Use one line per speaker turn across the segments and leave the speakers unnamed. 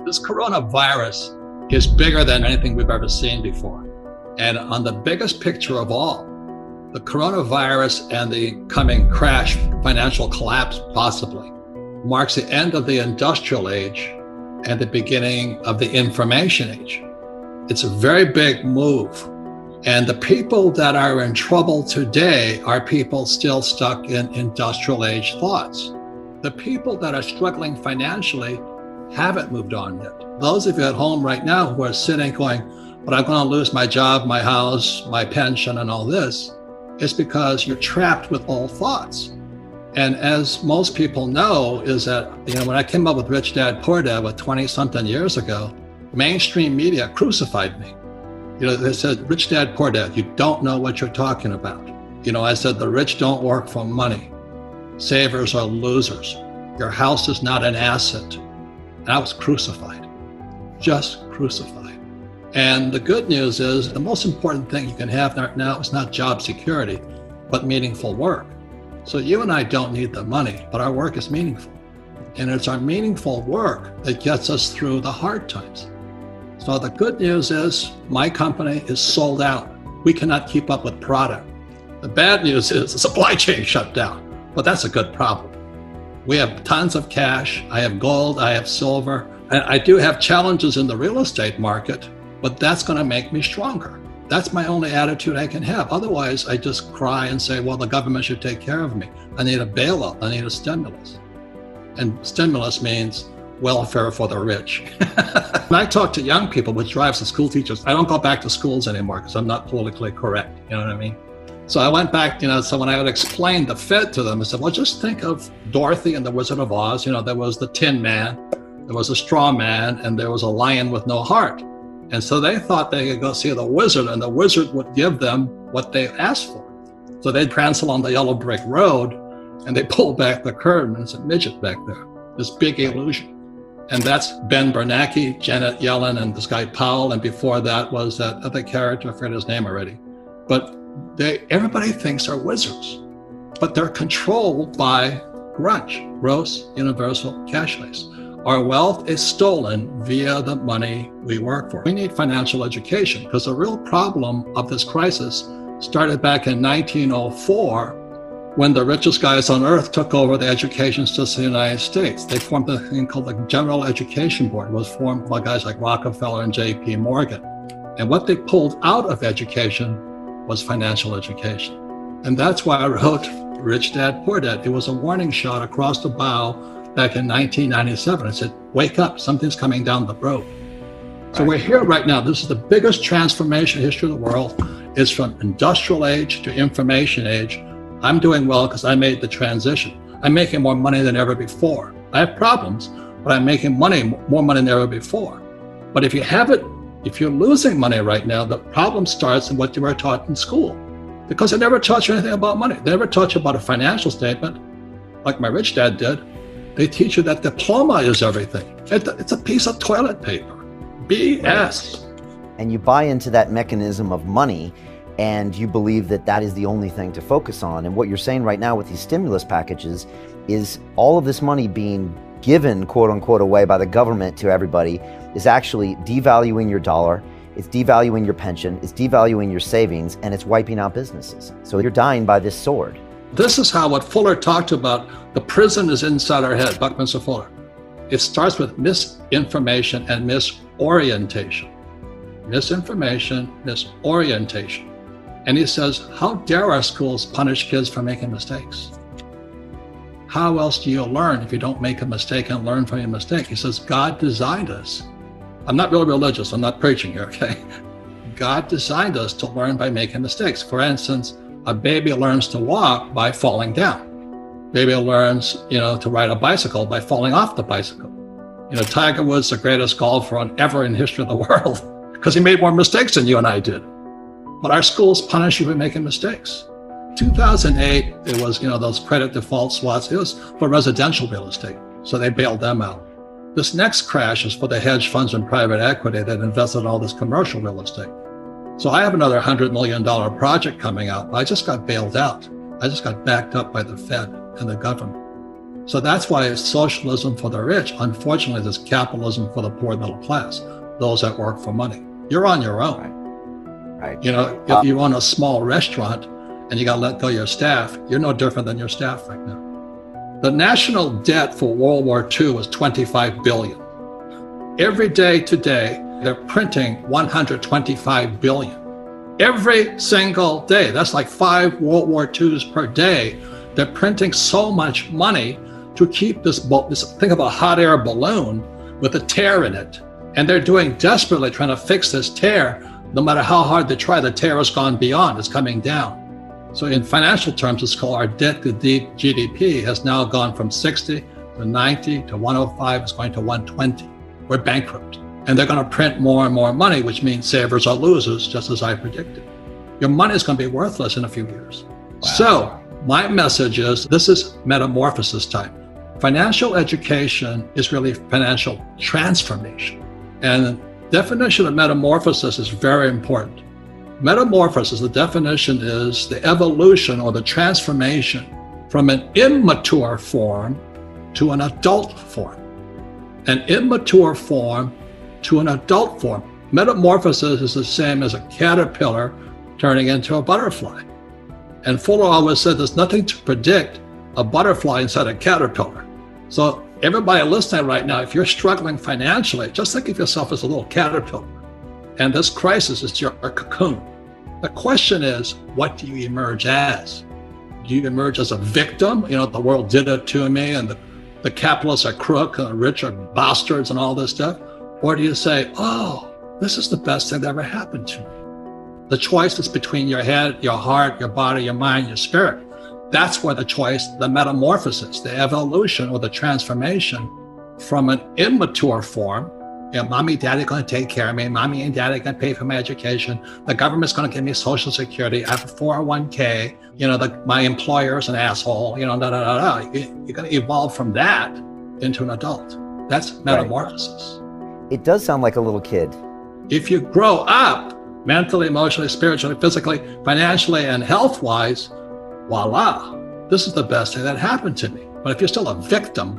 This coronavirus is bigger than anything we've ever seen before. And on the biggest picture of all, the coronavirus and the coming crash, financial collapse possibly, marks the end of the industrial age and the beginning of the information age. It's a very big move. And the people that are in trouble today are people still stuck in industrial age thoughts. The people that are struggling financially haven't moved on yet. Those of you at home right now who are sitting going, but I'm going to lose my job, my house, my pension, and all this, it's because you're trapped with old thoughts. And as most people know, is that, when I came up with Rich Dad, Poor Dad with 20-something years ago, mainstream media crucified me. They said, Rich Dad, Poor Dad, you don't know what you're talking about. I said, the rich don't work for money. Savers are losers. Your house is not an asset. And I was crucified, just crucified. And the good news is the most important thing you can have right now is not job security, but meaningful work. So you and I don't need the money, but our work is meaningful. And it's our meaningful work that gets us through the hard times. So the good news is my company is sold out. We cannot keep up with product. The bad news is the supply chain shut down, but that's a good problem. We have tons of cash. I have gold, I have silver. And I do have challenges in the real estate market, but that's going to make me stronger. That's my only attitude I can have. Otherwise, I just cry and say, well, the government should take care of me. I need a bailout. I need a stimulus. And stimulus means welfare for the rich. When I talk to young people, which drives the school teachers, I don't go back to schools anymore because I'm not politically correct. You know what I mean? So I went back, so when I would explain the Fed to them, I said, well, just think of Dorothy and the Wizard of Oz. There was the Tin Man, there was a straw man, and there was a lion with no heart. And so they thought they could go see the wizard, and the wizard would give them what they asked for. So they'd prance along the yellow brick road, and they pulled back the curtain, and it's a midget back there, this big illusion. And that's Ben Bernanke, Janet Yellen, and this guy Powell, and before that was that other character, I forget his name already. But everybody thinks they're wizards, but they're controlled by grunge, gross universal cashless. Our wealth is stolen via the money we work for. We need financial education because the real problem of this crisis started back in 1904 when the richest guys on earth took over the education system in the United States. They formed a thing called the General Education Board. It was formed by guys like Rockefeller and J.P. Morgan. And what they pulled out of education was financial education. And that's why I wrote Rich Dad, Poor Dad. It was a warning shot across the bow back in 1997. I said, wake up, something's coming down the road. So we're here right now. This is the biggest transformation in the history of the world. It's from industrial age to information age. I'm doing well because I made the transition. I'm making more money than ever before. I have problems, but I'm making more money than ever before. But if you're losing money right now, the problem starts in what you were taught in school. Because they never taught you anything about money. They never taught you about a financial statement, like my rich dad did. They teach you that diploma is everything. It's a piece of toilet paper. BS.
And you buy into that mechanism of money, and you believe that that is the only thing to focus on. And what you're saying right now with these stimulus packages is all of this money being given, quote unquote, away by the government to everybody is actually devaluing your dollar, it's devaluing your pension, it's devaluing your savings, and it's wiping out businesses. So you're dying by this sword.
This is how what Fuller talked about, the prison is inside our head, Buckminster Fuller. It starts with misinformation and misorientation. Misinformation, misorientation. And he says, how dare our schools punish kids for making mistakes? How else do you learn if you don't make a mistake and learn from your mistake? He says, God designed us. I'm not really religious, I'm not preaching here, okay? God designed us to learn by making mistakes. For instance, a baby learns to walk by falling down. Baby learns, to ride a bicycle by falling off the bicycle. Tiger Woods, the greatest golfer ever in history of the world, because he made more mistakes than you and I did. But our schools punish you for making mistakes. 2008, it was, those credit default swaps. It was for residential real estate. So they bailed them out. This next crash is for the hedge funds and private equity that invested in all this commercial real estate. So I have another $100 million project coming out. I just got bailed out. I just got backed up by the Fed and the government. So that's why it's socialism for the rich. Unfortunately, it's capitalism for the poor middle class, those that work for money. You're on your own.
Right.
You know, if you run a small restaurant and you got to let go of your staff, you're no different than your staff right now. The national debt for World War II was $25 billion. Every day today, they're printing $125 billion. Every single day. That's like 5 World War IIs per day. They're printing so much money to keep this think of a hot air balloon with a tear in it. And they're doing desperately trying to fix this tear. No matter how hard they try, the tear has gone beyond, it's coming down. So in financial terms, it's called our debt to GDP has now gone from 60 to 90 to 105, it's going to 120. We're bankrupt. And they're going to print more and more money, which means savers are losers, just as I predicted. Your money is going to be worthless in a few years. Wow. So my message is, this is metamorphosis time. Financial education is really financial transformation. And the definition of metamorphosis is very important. Metamorphosis, the definition is the evolution or the transformation from an immature form to an adult form. An immature form to an adult form. Metamorphosis is the same as a caterpillar turning into a butterfly. And Fuller always said there's nothing to predict a butterfly inside a caterpillar. So everybody listening right now, if you're struggling financially, just think of yourself as a little caterpillar. And this crisis is your cocoon. The question is, what do you emerge as? Do you emerge as a victim? You know, the world did it to me, and the capitalists are crook, and the rich are bastards, and all this stuff? Or do you say, oh, this is the best thing that ever happened to me? The choice is between your head, your heart, your body, your mind, your spirit. That's where the choice, the metamorphosis, the evolution or the transformation from an immature form. You know, mommy, daddy going to take care of me. Mommy and daddy going to pay for my education. The government's going to give me Social Security. I have a 401k. You know, my employer's an asshole. You know, You're going to evolve from that into an adult. That's metamorphosis.
Right. It does sound like a little kid.
If you grow up mentally, emotionally, spiritually, physically, financially, and health-wise, voila, this is the best thing that happened to me. But if you're still a victim,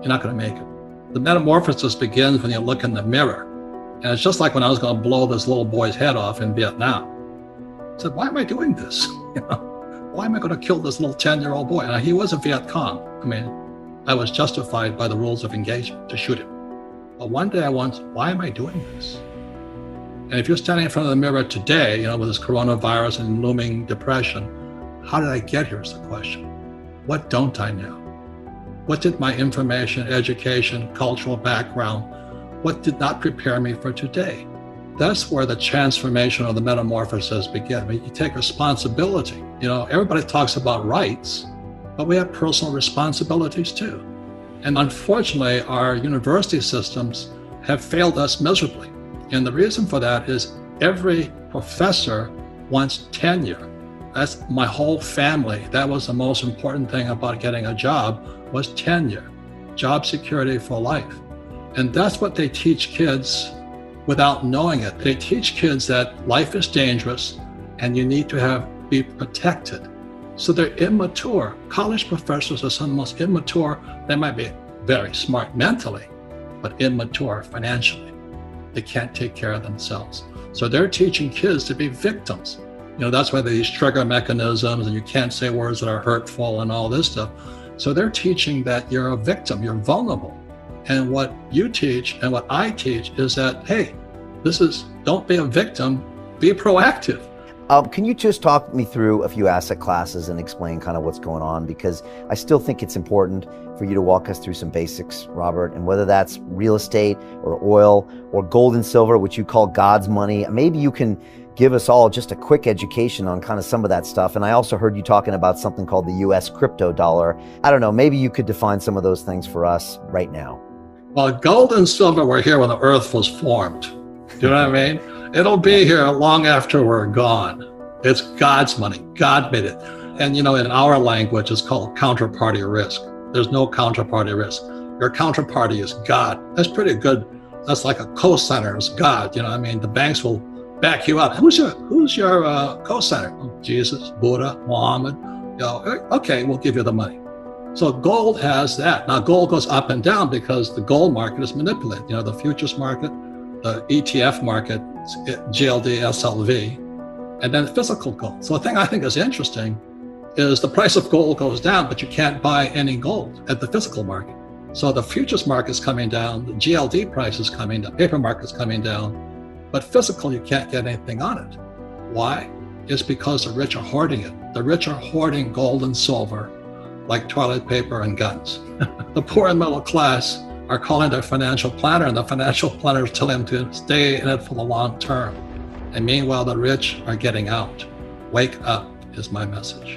you're not going to make it. The metamorphosis begins when you look in the mirror. And it's just like when I was going to blow this little boy's head off in Vietnam. I said, why am I doing this? You know, why am I going to kill this little 10-year-old boy? And he was a Viet Cong. I mean, I was justified by the rules of engagement to shoot him. But one day I wondered, why am I doing this? And if you're standing in front of the mirror today, you know, with this coronavirus and looming depression, how did I get here is the question. What don't I know? What did my information, education, cultural background, what did not prepare me for today? That's where the transformation or the metamorphosis begins. I mean, you take responsibility. You know, everybody talks about rights, but we have personal responsibilities too. And unfortunately, our university systems have failed us miserably. And the reason for that is every professor wants tenure. That's my whole family. That was the most important thing about getting a job was tenure, job security for life. And that's what they teach kids without knowing it. They teach kids that life is dangerous and you need to be protected. So they're immature. College professors are some of the most immature. They might be very smart mentally, but immature financially. They can't take care of themselves. So they're teaching kids to be victims. You know, that's why these trigger mechanisms and you can't say words that are hurtful and all this stuff. So they're teaching that you're a victim, you're vulnerable. And what you teach and what I teach is that, hey, don't be a victim, be proactive.
Can you just talk me through a few asset classes and explain kind of what's going on? Because I still think it's important for you to walk us through some basics, Robert, and whether that's real estate or oil or gold and silver, which you call God's money. Maybe you can give us all just a quick education on kind of some of that stuff. And I also heard you talking about something called the US crypto dollar. I don't know, maybe you could define some of those things for us right now.
Well, gold and silver were here when the earth was formed. Do you know what I mean? It'll be here long after we're gone. It's God's money. God made it. And, you know, in our language, it's called counterparty risk. There's no counterparty risk. Your counterparty is God. That's pretty good. That's like a co-signer is God. You know what I mean? The banks will back you up. Who's your co-signer? Oh, Jesus, Buddha, Muhammad. You know, okay, we'll give you the money. So gold has that. Now gold goes up and down because the gold market is manipulated. You know, the futures market, the ETF market, GLD, SLV, and then physical gold. So the thing I think is interesting is the price of gold goes down, but you can't buy any gold at the physical market. So the futures market is coming down, the GLD price is coming down, paper market is coming down, but physical, you can't get anything on it. Why? It's because the rich are hoarding it. The rich are hoarding gold and silver like toilet paper and guns. The poor and middle class are calling their financial planner, and the financial planner is telling them to stay in it for the long term. And meanwhile, the rich are getting out. Wake up is my message.